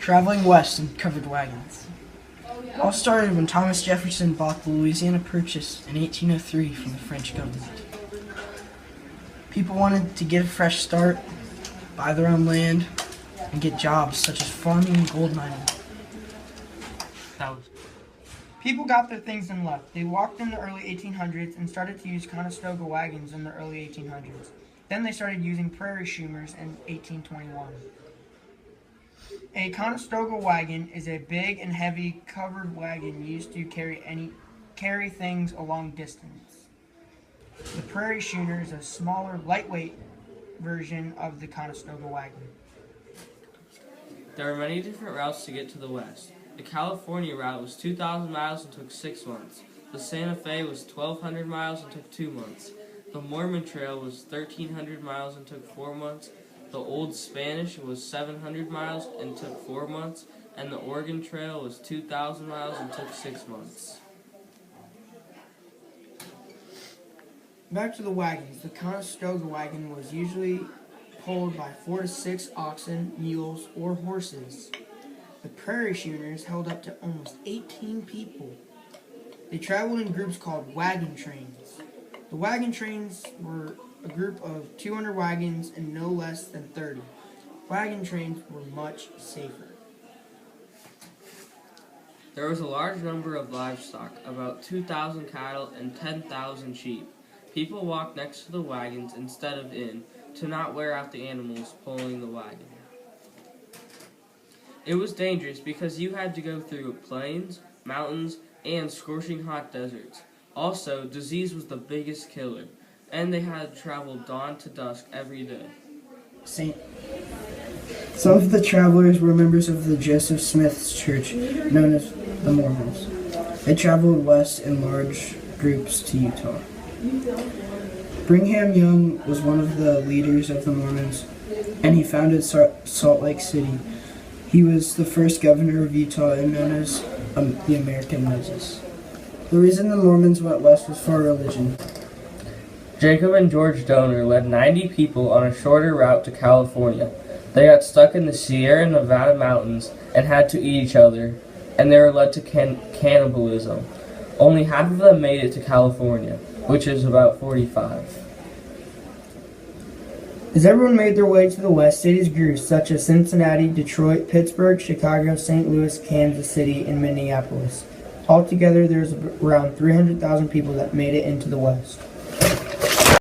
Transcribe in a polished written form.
Traveling west in covered wagons. It all started when Thomas Jefferson bought the Louisiana Purchase in 1803 from the French government. People wanted to get a fresh start, buy their own land, and get jobs such as farming and gold mining. People got their things and left. They walked in the early 1800s and started to use Conestoga wagons in the early 1800s. Then they started using prairie schooners in 1821. A Conestoga wagon is a big and heavy covered wagon used to carry things a long distance. The prairie schooner is a smaller, lightweight version of the Conestoga wagon. There are many different routes to get to the west. The California route was 2,000 miles and took 6 months. The Santa Fe was 1,200 miles and took 2 months. The Mormon Trail was 1,300 miles and took 4 months. The Old Spanish was 700 miles and took 4 months. And the Oregon Trail was 2,000 miles and took 6 months. Back to the wagons. The Conestoga wagon was usually pulled by 4 to 6 oxen, mules, or horses. The prairie schooners held up to almost 18 people. They traveled in groups called wagon trains. The wagon trains were a group of 200 wagons and no less than 30. Wagon trains were much safer. There was a large number of livestock, about 2,000 cattle and 10,000 sheep. People walked next to the wagons instead of in, to not wear out the animals pulling the wagon. It was dangerous because you had to go through plains, mountains, and scorching hot deserts. Also, disease was the biggest killer, and they had to travel dawn to dusk every day. Some of the travelers were members of the Joseph Smith's church, known as the Mormons. They traveled west in large groups to Utah. Brigham Young was one of the leaders of the Mormons, and he founded Salt Lake City. He was the first governor of Utah and known as the American Moses. The reason the Mormons went west was for religion. Jacob and George Donner led 90 people on a shorter route to California. They got stuck in the Sierra Nevada mountains and had to eat each other, and they were led to cannibalism. Only half of them made it to California, which is about 45. As everyone made their way to the west, cities grew, such as Cincinnati, Detroit, Pittsburgh, Chicago, St. Louis, Kansas City, and Minneapolis. Altogether, there's around 300,000 people that made it into the west.